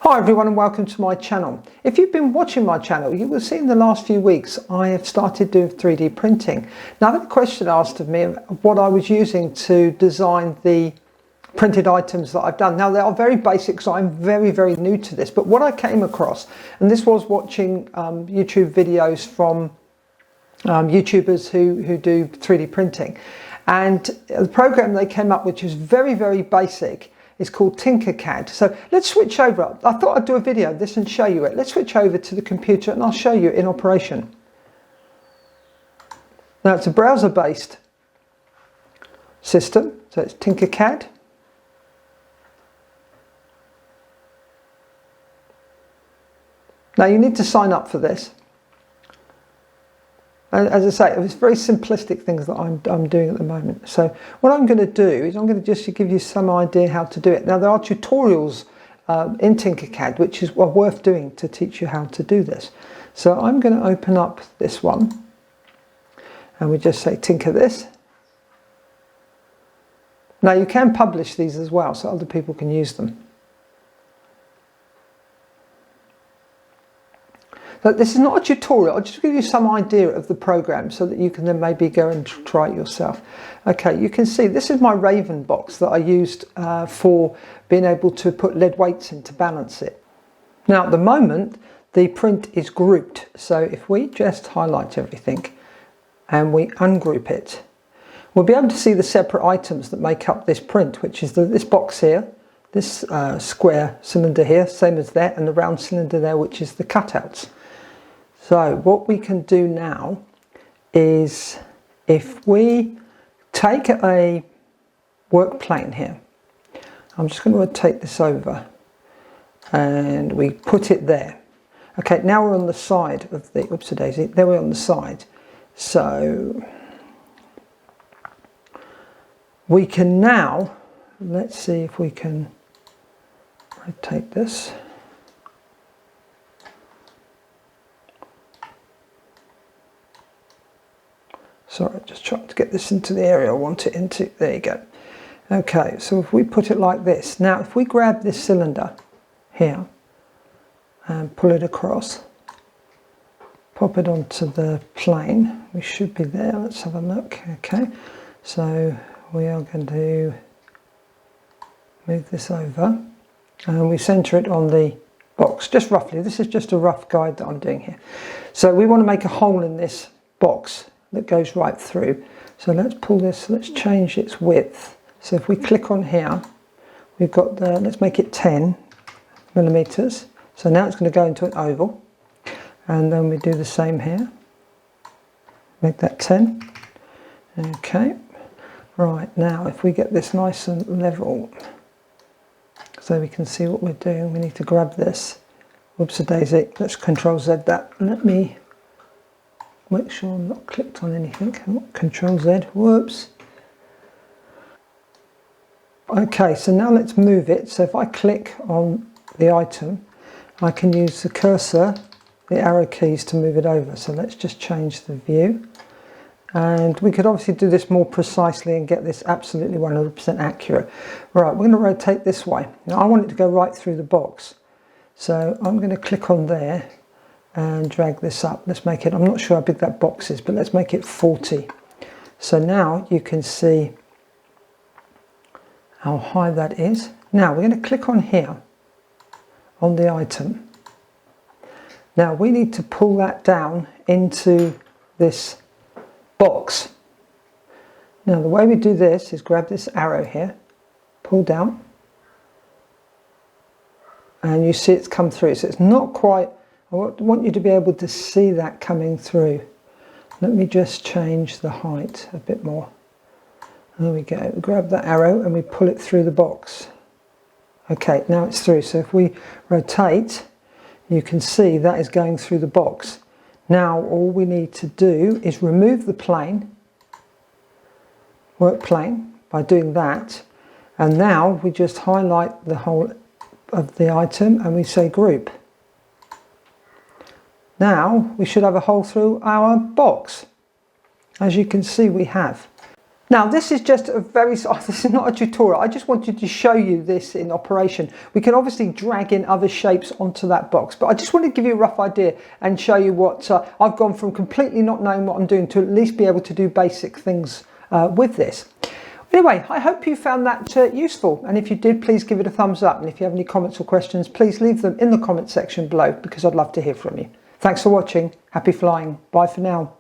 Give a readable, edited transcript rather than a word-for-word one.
Hi everyone and welcome to my channel. If you've been watching my channel, you will see in the last few weeks I have started doing 3D printing. Now I had a question asked of me of what I was using to design the printed items that I've done. Now they are very basic, so I'm very new to this, but what I came across, and this was watching YouTube videos from YouTubers who do 3D printing, and the program they came up with, which is very basic, is called Tinkercad. So let's switch over. I thought I'd do a video of this and show you it. Let's switch over to the computer and I'll show you it in operation. Now it's a browser-based system, so it's Tinkercad. Now you need to sign up for this. As I say, it's very simplistic things that I'm doing at the moment. So what I'm going to do is I'm going to just give you some idea how to do it. Now there are tutorials in Tinkercad which is worth doing to teach you how to do this. So I'm going to open up this one and we just say tinker this. Now you can publish these as well so other people can use them. So this is not a tutorial, I'll just give you some idea of the program so that you can then maybe go and try it yourself. Okay, you can see this is my Raven box that I used for being able to put lead weights in to balance it. Now at the moment the print is grouped, so if we just highlight everything and we ungroup it, we'll be able to see the separate items that make up this print, which is this box here, this square cylinder here, same as there, and the round cylinder there, which is the cutouts. So what we can do now is if we take a work plane here, I'm just going to rotate this over and we put it there. Okay, now we're on the side of the, oops a daisy, there we're on the side. So we can now, let's see if we can rotate this. Sorry, just trying to get this into the area I want it into. There you go. Okay, so if we put it like this. Now, if we grab this cylinder here and pull it across, pop it onto the plane. We should be there. Let's have a look. Okay, so we are going to move this over and we center it on the box, just roughly. This is just a rough guide that I'm doing here. So we want to make a hole in this box that goes right through. So let's pull this, let's change its width. So if we click on here, we've got the, let's make it 10 millimeters. So now it's going to go into an oval. And then we do the same here. Make that 10. Okay. Right, now if we get this nice and level, so we can see what we're doing, we need to grab this. Whoops a daisy, let's Control Z that. Let me make sure I'm not clicked on anything. Control Z, whoops. Okay, so now let's move it. So if I click on the item, I can use the cursor, the arrow keys to move it over. So let's just change the view. And we could obviously do this more precisely and get this absolutely 100% accurate. Right, we're going to rotate this way. Now I want it to go right through the box. So I'm going to click on there and drag this up. Let's make it, I'm not sure how big that box is, but let's make it 40. So now you can see how high that is. Now we're going to click on here on the item. Now we need to pull that down into this box. Now the way we do this is grab this arrow here, pull down, and you see it's come through. So it's not quite, I want you to be able to see that coming through. Let me just change the height a bit more. There we go. We grab that arrow and we pull it through the box. Okay, now it's through. So if we rotate, you can see that is going through the box. Now all we need to do is remove the plane, work plane, by doing that. And now we just highlight the whole of the item and we say group. Now we should have a hole through our box. As you can see, we have. Now this is just a very, this is not a tutorial, I just wanted to show you this in operation. We can obviously drag in other shapes onto that box, but I just wanted to give you a rough idea and show you what I've gone from completely not knowing what I'm doing to at least be able to do basic things with this. Anyway, I hope you found that useful, and if you did, please give it a thumbs up, and if you have any comments or questions, please leave them in the comment section below because I'd love to hear from you. Thanks for watching, happy flying, bye for now.